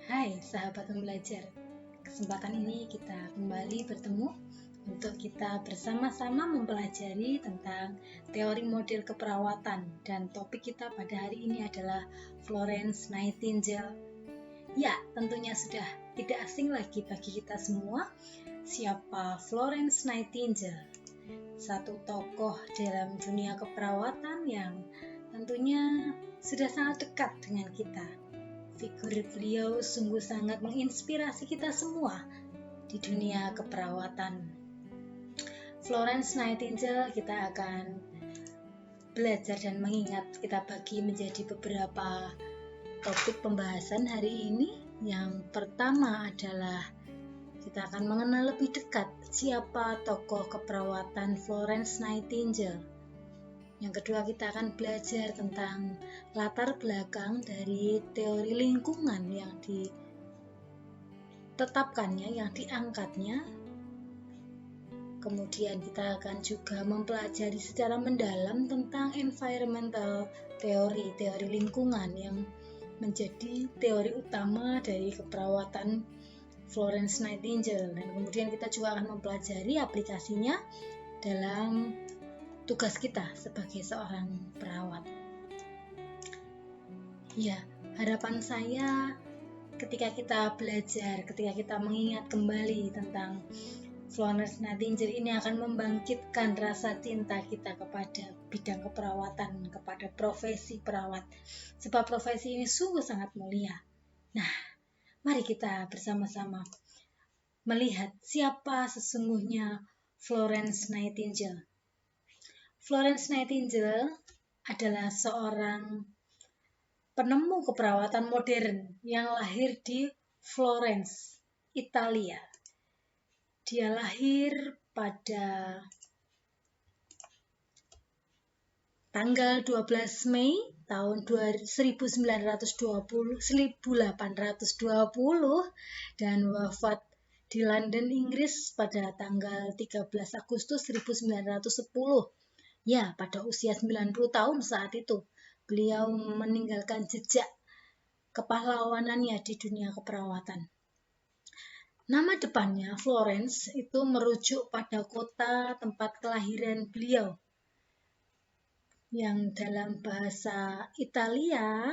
Hai sahabat pembelajar, kesempatan ini kita kembali bertemu untuk kita bersama-sama mempelajari tentang teori model keperawatan, dan topik kita pada hari ini adalah Florence Nightingale. Ya, tentunya sudah tidak asing lagi bagi kita semua siapa Florence Nightingale, satu tokoh dalam dunia keperawatan yang tentunya sudah sangat dekat dengan kita. Figur beliau sungguh sangat menginspirasi kita semua di dunia keperawatan. Florence Nightingale kita akan belajar dan mengingat, kita bagi menjadi beberapa topik pembahasan hari ini. Yang pertama adalah kita akan mengenal lebih dekat siapa tokoh keperawatan Florence Nightingale. Yang kedua, kita akan belajar tentang latar belakang dari teori lingkungan yang ditetapkannya, yang diangkatnya. Kemudian kita akan juga mempelajari secara mendalam tentang environmental teori, teori lingkungan yang menjadi teori utama dari keperawatan Florence Nightingale. Dan kemudian kita juga akan mempelajari aplikasinya dalam tugas kita sebagai seorang perawat. Ya, harapan saya ketika kita belajar, ketika kita mengingat kembali tentang Florence Nightingale ini akan membangkitkan rasa cinta kita kepada bidang keperawatan, kepada profesi perawat. Sebab profesi ini sungguh sangat mulia. Nah, mari kita bersama-sama melihat siapa sesungguhnya Florence Nightingale. Florence Nightingale adalah seorang penemu keperawatan modern yang lahir di Florence, Italia. Dia lahir pada tanggal 12 Mei tahun 1820 dan wafat di London, Inggris pada tanggal 13 Agustus 1910. Ya, pada usia 90 tahun saat itu, beliau meninggalkan jejak kepahlawanannya di dunia keperawatan. Nama depannya, Florence, itu merujuk pada kota tempat kelahiran beliau, yang dalam bahasa Italia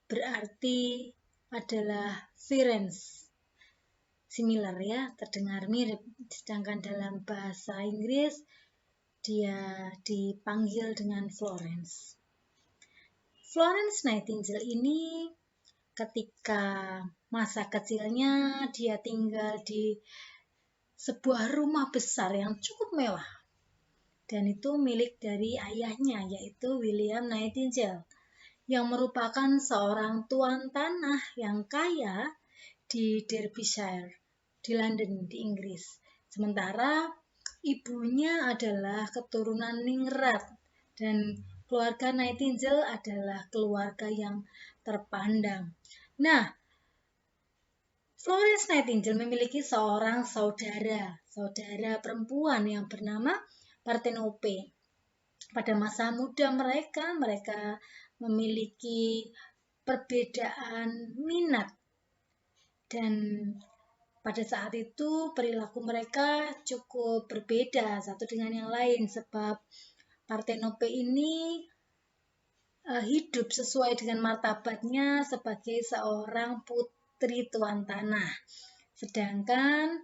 berarti adalah Firenze. Similar ya, terdengar mirip. Sedangkan dalam bahasa Inggris dia dipanggil dengan Florence. Florence Nightingale ini ketika masa kecilnya dia tinggal di sebuah rumah besar yang cukup mewah. Dan itu milik dari ayahnya, yaitu William Nightingale, yang merupakan seorang tuan tanah yang kaya di Derbyshire, di London, di Inggris. Sementara ibunya adalah keturunan ningrat dan keluarga Nightingale adalah keluarga yang terpandang. Nah, Florence Nightingale memiliki seorang saudara perempuan yang bernama Parthenope. Pada masa muda mereka memiliki perbedaan minat, dan pada saat itu perilaku mereka cukup berbeda satu dengan yang lain, sebab Parthenope ini hidup sesuai dengan martabatnya sebagai seorang putri tuan tanah. Sedangkan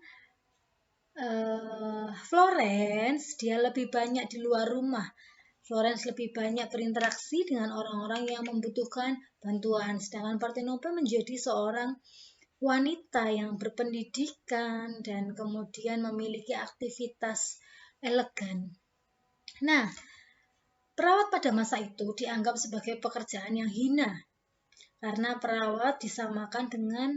Florence, dia lebih banyak di luar rumah. Florence lebih banyak berinteraksi dengan orang-orang yang membutuhkan bantuan. Sedangkan Parthenope menjadi seorang wanita yang berpendidikan dan kemudian memiliki aktivitas elegan. Nah, perawat pada masa itu dianggap sebagai pekerjaan yang hina karena perawat disamakan dengan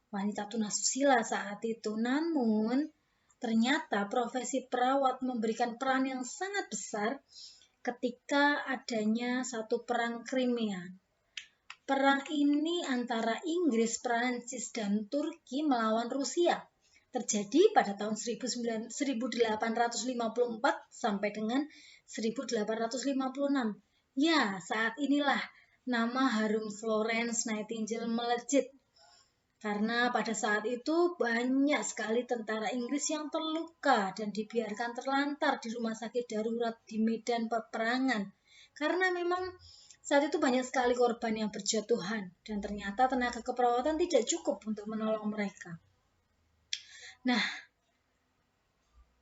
wanita tunasusila saat itu. Namun, ternyata profesi perawat memberikan peran yang sangat besar ketika adanya satu perang Crimea. Perang ini antara Inggris, Prancis, dan Turki melawan Rusia terjadi pada tahun 1854 sampai dengan 1856. Ya, saat inilah nama harum Florence Nightingale melejit Karena pada saat itu banyak sekali tentara Inggris yang terluka dan dibiarkan terlantar di rumah sakit darurat di medan peperangan. Karena memang saat itu banyak sekali korban yang berjatuhan dan ternyata tenaga keperawatan tidak cukup untuk menolong mereka. Nah,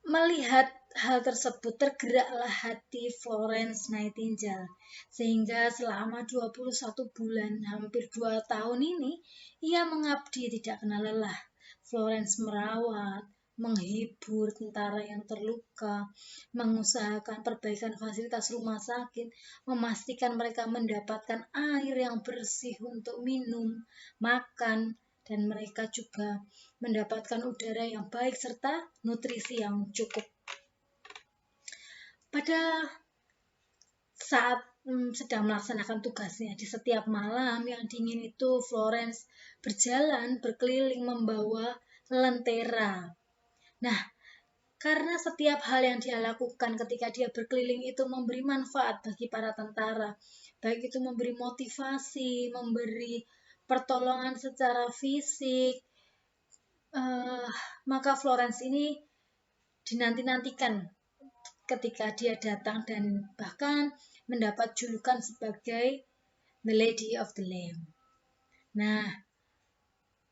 melihat hal tersebut tergeraklah hati Florence Nightingale, sehingga selama 21 bulan, hampir 2 tahun ini, ia mengabdi tidak kenal lelah. Florence merawat, menghibur tentara yang terluka, mengusahakan perbaikan fasilitas rumah sakit, memastikan mereka mendapatkan air yang bersih untuk minum, makan, dan mereka juga mendapatkan udara yang baik serta nutrisi yang cukup. Pada saat sedang melaksanakan tugasnya di setiap malam yang dingin itu, Florence berjalan berkeliling membawa lentera. Nah, karena setiap hal yang dia lakukan ketika dia berkeliling itu memberi manfaat bagi para tentara, baik itu memberi motivasi, memberi pertolongan secara fisik, maka Florence ini dinanti-nantikan ketika dia datang dan bahkan mendapat julukan sebagai The Lady of the Lamb. Nah,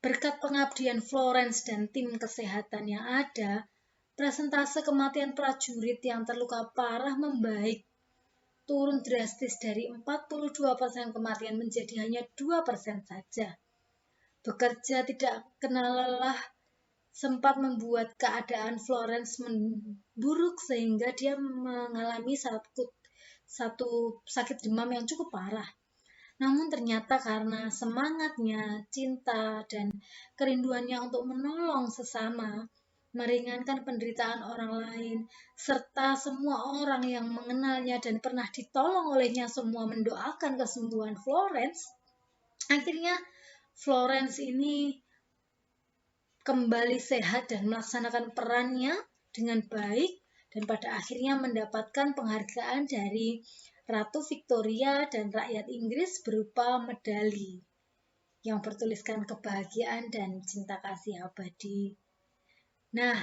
berkat pengabdian Florence dan tim kesehatan yang ada, persentase kematian prajurit yang terluka parah membaik, turun drastis dari 42% kematian menjadi hanya 2% saja. Bekerja tidak kenal lelah sempat membuat keadaan Florence memburuk sehingga dia mengalami satu sakit demam yang cukup parah. Namun ternyata karena semangatnya, cinta, dan kerinduannya untuk menolong sesama, meringankan penderitaan orang lain, serta semua orang yang mengenalnya dan pernah ditolong olehnya semua mendoakan kesembuhan Florence, akhirnya Florence ini kembali sehat dan melaksanakan perannya dengan baik dan pada akhirnya mendapatkan penghargaan dari Ratu Victoria dan rakyat Inggris berupa medali yang bertuliskan kebahagiaan dan cinta kasih abadi. Nah,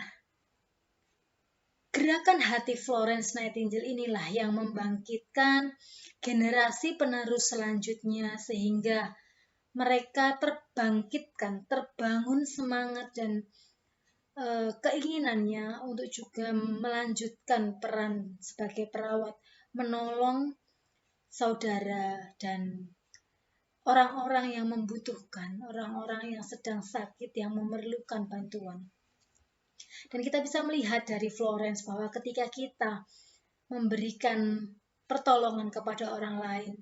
gerakan hati Florence Nightingale inilah yang membangkitkan generasi penerus selanjutnya sehingga mereka terbangun semangat dan keinginannya untuk juga melanjutkan peran sebagai perawat, menolong saudara dan orang-orang yang membutuhkan, orang-orang yang sedang sakit, yang memerlukan bantuan. Dan kita bisa melihat dari Florence bahwa ketika kita memberikan pertolongan kepada orang lain,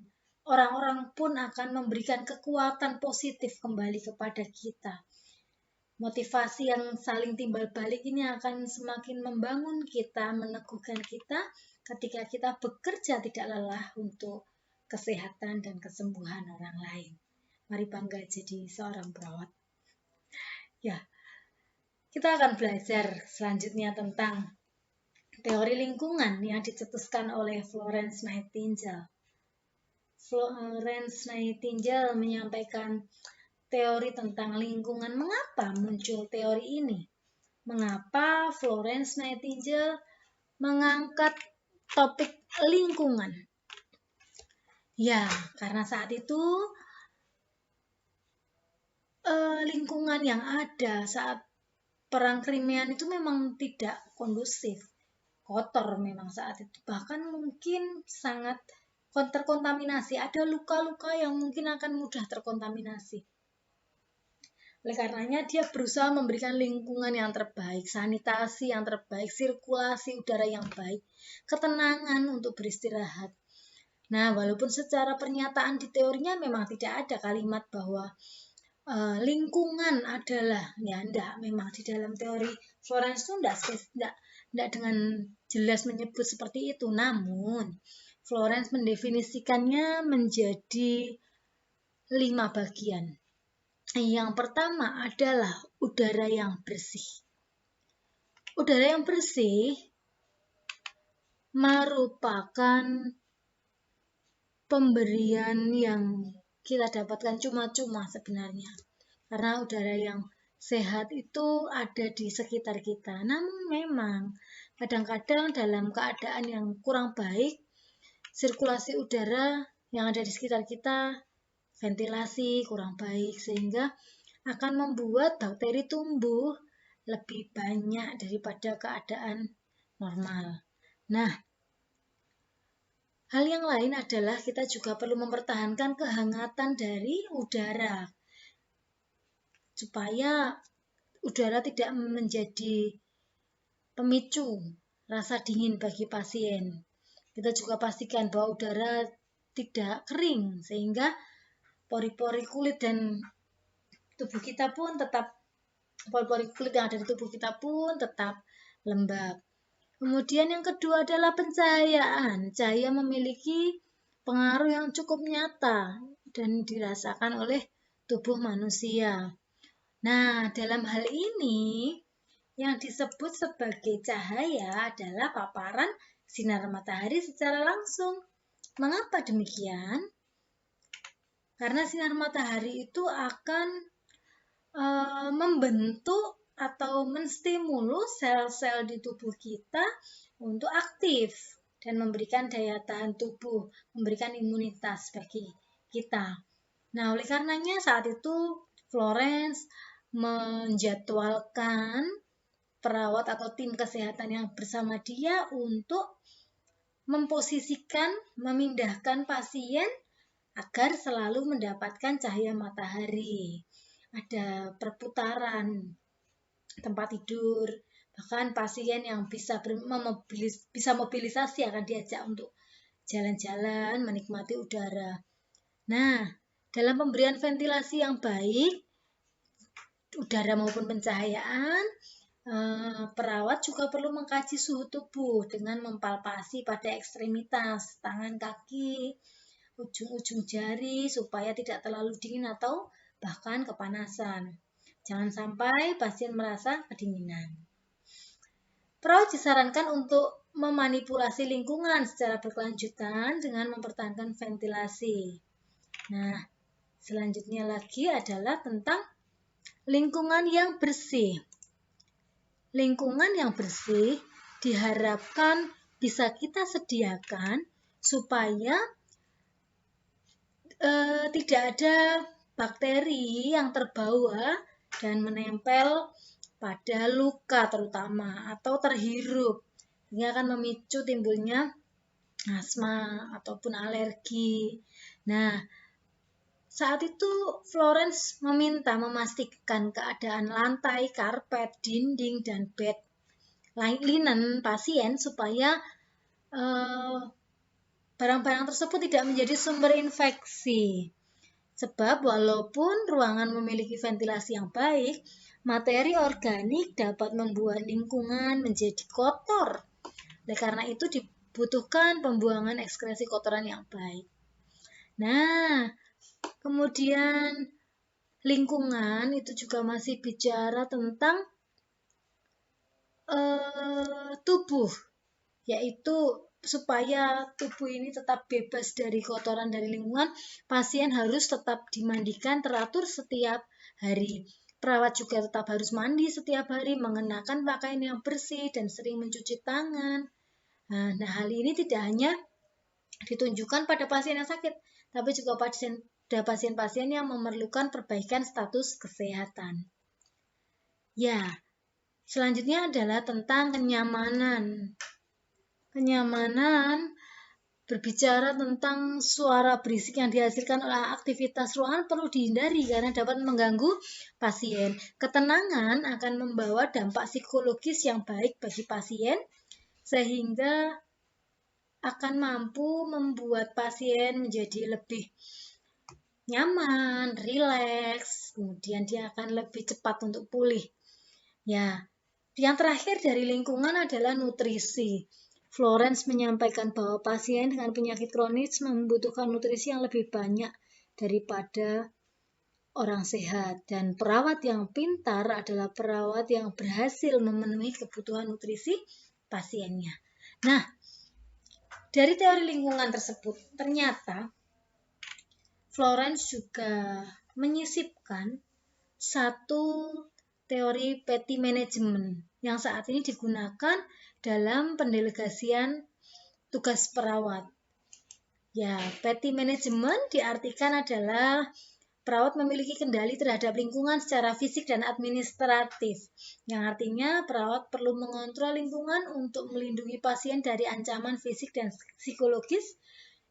orang-orang pun akan memberikan kekuatan positif kembali kepada kita. Motivasi yang saling timbal balik ini akan semakin membangun kita, meneguhkan kita ketika kita bekerja tidak lelah untuk kesehatan dan kesembuhan orang lain. Mari bangga jadi seorang perawat. Ya, kita akan belajar selanjutnya tentang teori lingkungan yang dicetuskan oleh Florence Nightingale. Florence Nightingale menyampaikan teori tentang lingkungan. Mengapa muncul teori ini? Mengapa Florence Nightingale mengangkat topik lingkungan? Ya, karena saat itu lingkungan yang ada saat perang Krimean itu memang tidak kondusif, kotor memang saat itu. Bahkan mungkin sangat terkontaminasi. Ada luka-luka yang mungkin akan mudah terkontaminasi. Oleh karenanya dia berusaha memberikan lingkungan yang terbaik, sanitasi yang terbaik, sirkulasi udara yang baik, ketenangan untuk beristirahat. Nah, walaupun secara pernyataan di teorinya memang tidak ada kalimat bahwa lingkungan adalah, ya enggak, memang di dalam teori Florence itu enggak dengan jelas menyebut seperti itu. Namun, Florence mendefinisikannya menjadi 5 bagian. Yang pertama adalah udara yang bersih. Udara yang bersih merupakan pemberian yang kita dapatkan cuma-cuma sebenarnya. karena udara yang sehat itu ada di sekitar kita. Namun memang kadang-kadang dalam keadaan yang kurang baik, sirkulasi udara yang ada di sekitar kita, ventilasi kurang baik, sehingga akan membuat bakteri tumbuh lebih banyak daripada keadaan normal. Nah, hal yang lain adalah kita juga perlu mempertahankan kehangatan dari udara, supaya udara tidak menjadi pemicu rasa dingin bagi pasien. Kita juga pastikan bahwa udara tidak kering, sehingga pori-pori kulit dan tubuh kita pun tetap, pori-pori kulit yang ada di tubuh kita pun tetap lembab. Kemudian yang kedua adalah pencahayaan. Cahaya memiliki pengaruh yang cukup nyata dan dirasakan oleh tubuh manusia. Nah, dalam hal ini yang disebut sebagai cahaya adalah paparan sinar matahari secara langsung. Mengapa demikian? Karena sinar matahari itu akan membentuk atau menstimulus sel-sel di tubuh kita untuk aktif dan memberikan daya tahan tubuh, memberikan imunitas bagi kita. Nah, oleh karenanya saat itu Florence menjadwalkan perawat atau tim kesehatan yang bersama dia untuk memposisikan, memindahkan pasien agar selalu mendapatkan cahaya matahari. Ada perputaran tempat tidur, bahkan pasien yang bisa mobilisasi akan diajak untuk jalan-jalan, menikmati udara. Nah, dalam pemberian ventilasi yang baik, udara maupun pencahayaan, perawat juga perlu mengkaji suhu tubuh dengan mempalpasi pada ekstremitas, tangan, kaki, ujung-ujung jari supaya tidak terlalu dingin atau bahkan kepanasan. Jangan sampai pasien merasa kedinginan. Perawat disarankan untuk memanipulasi lingkungan secara berkelanjutan dengan mempertahankan ventilasi. Nah, selanjutnya lagi adalah tentang lingkungan yang bersih. Lingkungan yang bersih diharapkan bisa kita sediakan supaya tidak ada bakteri yang terbawa dan menempel pada luka terutama atau terhirup. Ini akan memicu timbulnya asma ataupun alergi. Nah, saat itu Florence meminta memastikan keadaan lantai, karpet, dinding, dan bed linen pasien supaya barang-barang tersebut tidak menjadi sumber infeksi. Sebab walaupun ruangan memiliki ventilasi yang baik, materi organik dapat membuat lingkungan menjadi kotor. Oleh karena itu dibutuhkan pembuangan ekskresi kotoran yang baik. Nah, kemudian lingkungan itu juga masih bicara tentang tubuh, yaitu supaya tubuh ini tetap bebas dari kotoran dari lingkungan, pasien harus tetap dimandikan teratur setiap hari. Perawat juga tetap harus mandi setiap hari, mengenakan pakaian yang bersih dan sering mencuci tangan. Nah, hal ini tidak hanya ditunjukkan pada pasien yang sakit, tapi juga pada pasien-pasien yang memerlukan perbaikan status kesehatan. Ya, selanjutnya adalah tentang kenyamanan. Kenyamanan berbicara tentang suara berisik yang dihasilkan oleh aktivitas ruangan perlu dihindari karena dapat mengganggu pasien. Ketenangan akan membawa dampak psikologis yang baik bagi pasien sehingga akan mampu membuat pasien menjadi lebih nyaman, rileks, kemudian dia akan lebih cepat untuk pulih. Ya, yang terakhir dari lingkungan adalah nutrisi. Florence menyampaikan bahwa pasien dengan penyakit kronis membutuhkan nutrisi yang lebih banyak daripada orang sehat. Dan perawat yang pintar adalah perawat yang berhasil memenuhi kebutuhan nutrisi pasiennya. Nah, dari teori lingkungan tersebut, ternyata Florence juga menyisipkan satu teori petty management yang saat ini digunakan dalam pendelegasian tugas perawat. Ya, petty management diartikan adalah perawat memiliki kendali terhadap lingkungan secara fisik dan administratif, yang artinya perawat perlu mengontrol lingkungan untuk melindungi pasien dari ancaman fisik dan psikologis.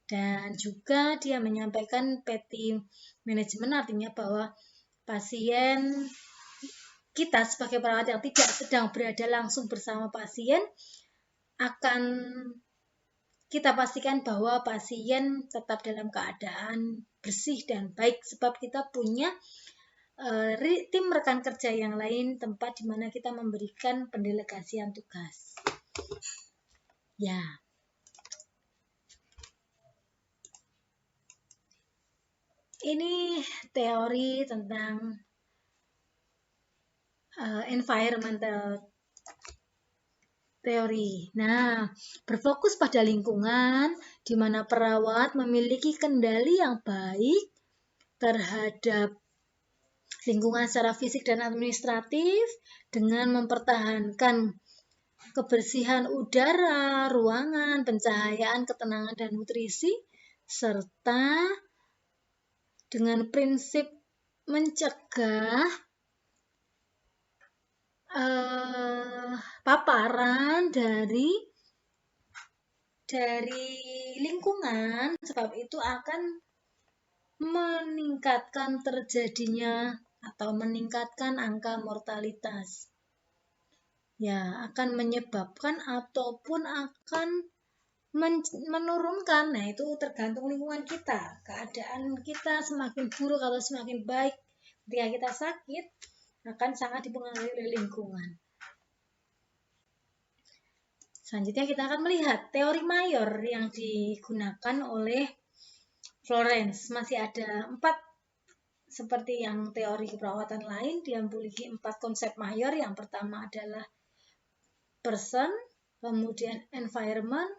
Dan juga dia menyampaikan petty management artinya bahwa pasien kita sebagai perawat yang tidak sedang berada langsung bersama pasien akan kita pastikan bahwa pasien tetap dalam keadaan bersih dan baik, sebab kita punya tim rekan kerja yang lain, tempat di mana kita memberikan pendelegasian tugas. Ya. Ini teori tentang environmental teori. Nah, berfokus pada lingkungan di mana perawat memiliki kendali yang baik terhadap lingkungan secara fisik dan administratif dengan mempertahankan kebersihan udara, ruangan, pencahayaan, ketenangan, dan nutrisi, serta dengan prinsip mencegah paparan dari lingkungan, sebab itu akan meningkatkan terjadinya atau meningkatkan angka mortalitas. Ya, akan menyebabkan ataupun akan menurunkan. Nah, itu tergantung lingkungan kita. Keadaan kita semakin buruk atau semakin baik ketika kita sakit akan sangat dipengaruhi oleh lingkungan. Selanjutnya kita akan melihat teori mayor yang digunakan oleh Florence. Masih ada 4 seperti yang teori keperawatan lain, dia memiliki 4 konsep mayor. Yang pertama adalah person, kemudian environment,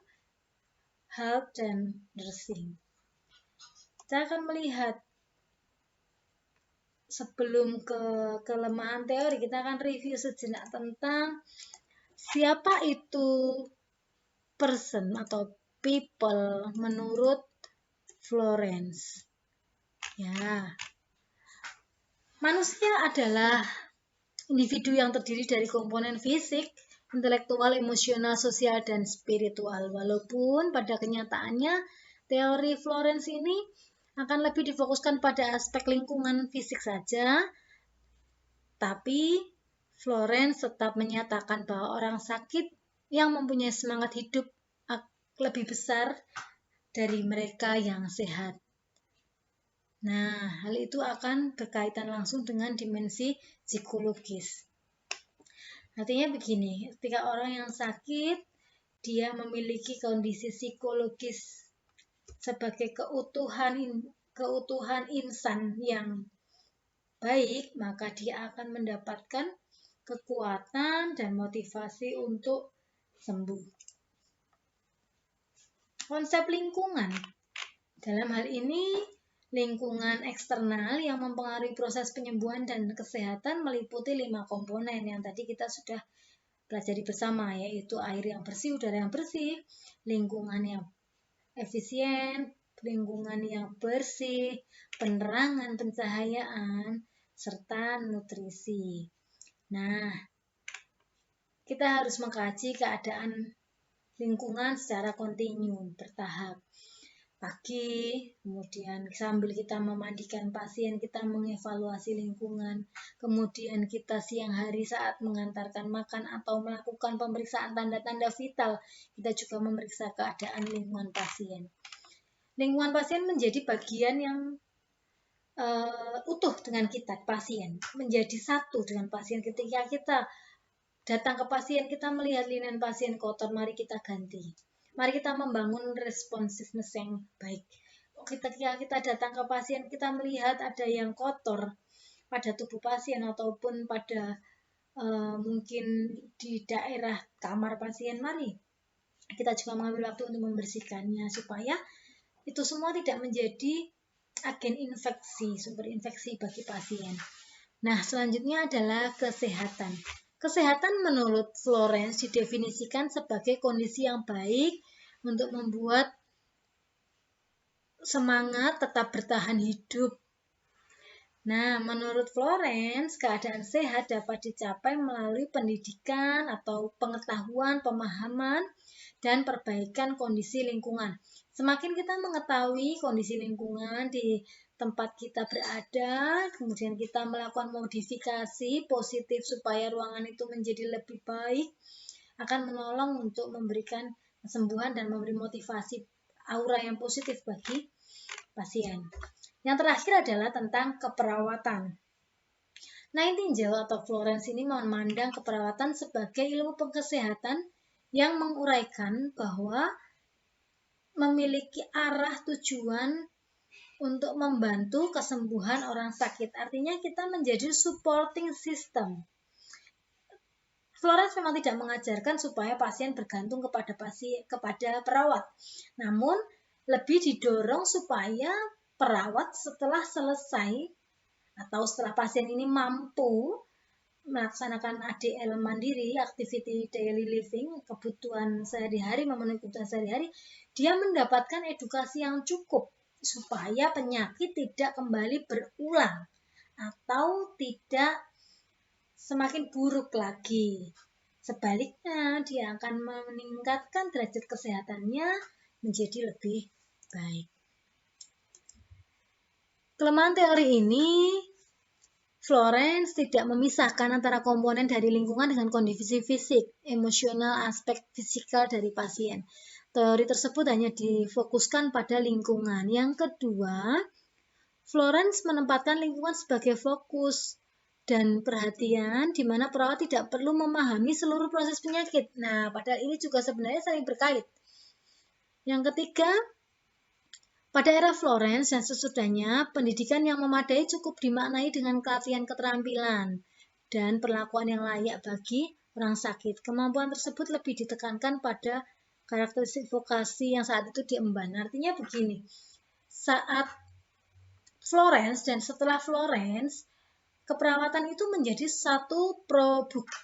health, dan nursing. Kita akan melihat sebelum ke kelemahan teori, kita akan review sejenak tentang siapa itu person atau people menurut Florence. Ya, manusia adalah individu yang terdiri dari komponen fisik, intelektual, emosional, sosial, dan spiritual. Walaupun pada kenyataannya teori Florence ini akan lebih difokuskan pada aspek lingkungan fisik saja, tapi Florence tetap menyatakan bahwa orang sakit yang mempunyai semangat hidup lebih besar dari mereka yang sehat. Nah, hal itu akan berkaitan langsung dengan dimensi psikologis. Artinya begini, ketika orang yang sakit, dia memiliki kondisi psikologis sebagai keutuhan insan yang baik, maka dia akan mendapatkan kekuatan dan motivasi untuk sembuh. Konsep lingkungan. Dalam hal ini, lingkungan eksternal yang mempengaruhi proses penyembuhan dan kesehatan meliputi 5 komponen yang tadi kita sudah pelajari bersama, yaitu air yang bersih, udara yang bersih, lingkungan yang efisien, lingkungan yang bersih, penerangan, pencahayaan, serta nutrisi. Nah, kita harus mengkaji keadaan lingkungan secara kontinu, bertahap. Pagi, kemudian sambil kita memandikan pasien, kita mengevaluasi lingkungan. Kemudian kita siang hari saat mengantarkan makan atau melakukan pemeriksaan tanda-tanda vital, kita juga memeriksa keadaan lingkungan pasien. Lingkungan pasien menjadi bagian yang utuh dengan kita, pasien. Menjadi satu dengan pasien. Ketika kita datang ke pasien, kita melihat linen pasien kotor, mari kita ganti. Mari kita membangun responsiveness yang baik. Ketika kita datang ke pasien, kita melihat ada yang kotor pada tubuh pasien ataupun pada mungkin di daerah kamar pasien, mari kita juga mengambil waktu untuk membersihkannya supaya itu semua tidak menjadi agen infeksi, sumber infeksi bagi pasien. Nah, selanjutnya adalah kesehatan. Kesehatan menurut Florence didefinisikan sebagai kondisi yang baik untuk membuat semangat tetap bertahan hidup. Nah, menurut Florence, keadaan sehat dapat dicapai melalui pendidikan atau pengetahuan, pemahaman, dan perbaikan kondisi lingkungan. Semakin kita mengetahui kondisi lingkungan di tempat kita berada, kemudian kita melakukan modifikasi positif supaya ruangan itu menjadi lebih baik, akan menolong untuk memberikan kesembuhan dan memberi motivasi aura yang positif bagi pasien. Yang terakhir adalah tentang keperawatan. Nightingale atau Florence ini memandang keperawatan sebagai ilmu kesehatan yang menguraikan bahwa memiliki arah tujuan untuk membantu kesembuhan orang sakit. Artinya kita menjadi supporting system. Florence memang tidak mengajarkan supaya pasien bergantung kepada perawat. Namun lebih didorong supaya perawat setelah selesai atau setelah pasien ini mampu melaksanakan ADL mandiri, activity daily living, kebutuhan sehari-hari, memenuhi kebutuhan sehari-hari, dia mendapatkan edukasi yang cukup supaya penyakit tidak kembali berulang atau tidak semakin buruk lagi. Sebaliknya, dia akan meningkatkan derajat kesehatannya menjadi lebih baik. Kelemahan teori ini, Florence tidak memisahkan antara komponen dari lingkungan dengan kondisi fisik, emosional, aspek fisikal dari pasien. Teori tersebut hanya difokuskan pada lingkungan. Yang kedua, Florence menempatkan lingkungan sebagai fokus dan perhatian di mana perawat tidak perlu memahami seluruh proses penyakit. Nah, padahal ini juga sebenarnya saling berkait. Yang ketiga, pada era Florence dan sesudahnya, pendidikan yang memadai cukup dimaknai dengan pelatihan keterampilan dan perlakuan yang layak bagi orang sakit. Kemampuan tersebut lebih ditekankan pada karakteristik vokasi yang saat itu diemban. Artinya begini, saat Florence dan setelah Florence, keperawatan itu menjadi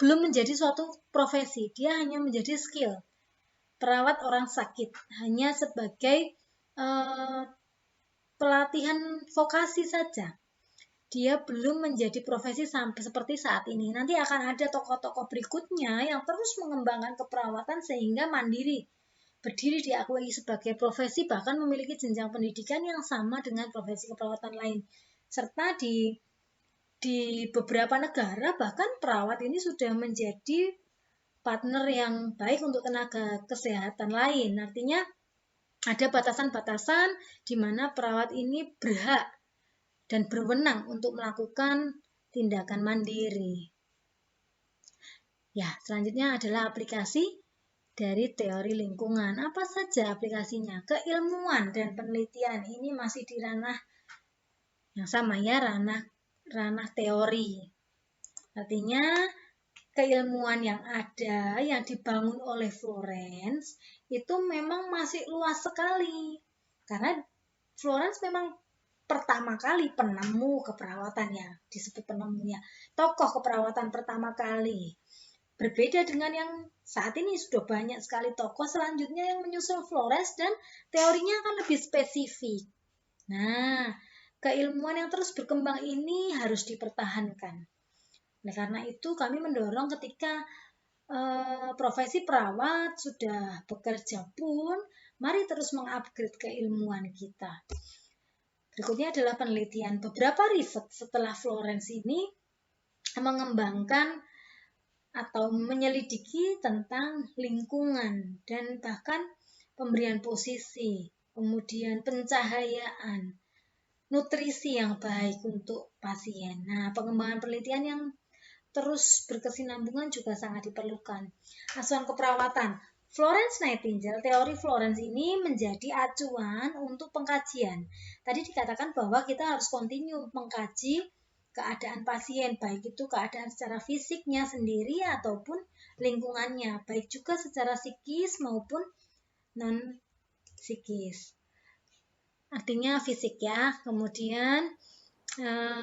belum menjadi suatu profesi, dia hanya menjadi skill. Perawat orang sakit hanya sebagai pelatihan vokasi saja. Dia belum menjadi profesi sampai seperti saat ini. Nanti akan ada tokoh-tokoh berikutnya yang terus mengembangkan keperawatan sehingga mandiri, berdiri diakui sebagai profesi, bahkan memiliki jenjang pendidikan yang sama dengan profesi keperawatan lain. Serta di beberapa negara bahkan perawat ini sudah menjadi partner yang baik untuk tenaga kesehatan lain. Artinya ada batasan-batasan di mana perawat ini berhak dan berwenang untuk melakukan tindakan mandiri. Ya, selanjutnya adalah aplikasi dari teori lingkungan. Apa saja aplikasinya? Keilmuan dan penelitian ini masih di ranah yang sama ya, ranah teori. Artinya keilmuan yang ada, yang dibangun oleh Florence, itu memang masih luas sekali. Karena Florence memang pertama kali penemu keperawatan ya, disebut penemunya. Tokoh keperawatan pertama kali. Berbeda dengan yang saat ini sudah banyak sekali tokoh selanjutnya yang menyusul Florence dan teorinya akan lebih spesifik. Nah, keilmuan yang terus berkembang ini harus dipertahankan. Nah, karena itu kami mendorong ketika profesi perawat sudah bekerja pun, mari terus mengupgrade keilmuan kita. Berikutnya adalah penelitian. Beberapa riset setelah Florence ini mengembangkan atau menyelidiki tentang lingkungan dan bahkan pemberian posisi, kemudian pencahayaan, nutrisi yang baik untuk pasien. Nah, pengembangan penelitian yang terus berkesinambungan juga sangat diperlukan. Asuhan keperawatan. Florence Nightingale, teori Florence ini menjadi acuan untuk pengkajian. Tadi dikatakan bahwa kita harus continue mengkaji keadaan pasien, baik itu keadaan secara fisiknya sendiri ataupun lingkungannya, baik juga secara psikis maupun non-psikis. Artinya fisik ya, kemudian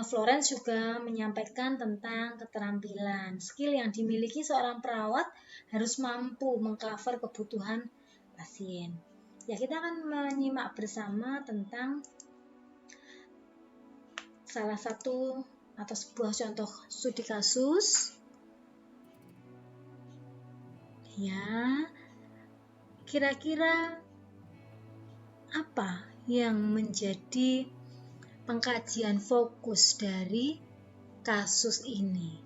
Florence juga menyampaikan tentang keterampilan. Skill yang dimiliki seorang perawat harus mampu mengcover kebutuhan pasien. Ya, kita akan menyimak bersama tentang salah satu atau sebuah contoh studi kasus. Ya, kira-kira apa yang menjadi pengkajian fokus dari kasus ini?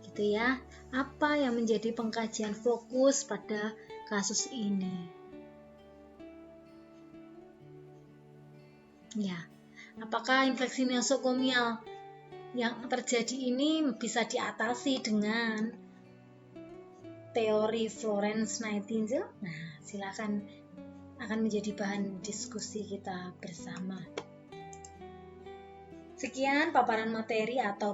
Gitu ya. Apa yang menjadi pengkajian fokus pada kasus ini? Ya, apakah infeksi nosokomial yang terjadi ini bisa diatasi dengan teori Florence Nightingale? Nah, silakan, akan menjadi bahan diskusi kita bersama. Sekian paparan materi atau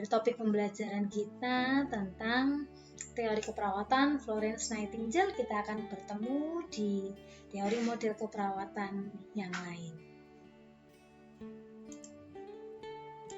topik pembelajaran kita tentang teori keperawatan Florence Nightingale. Kita akan bertemu di teori model keperawatan yang lain.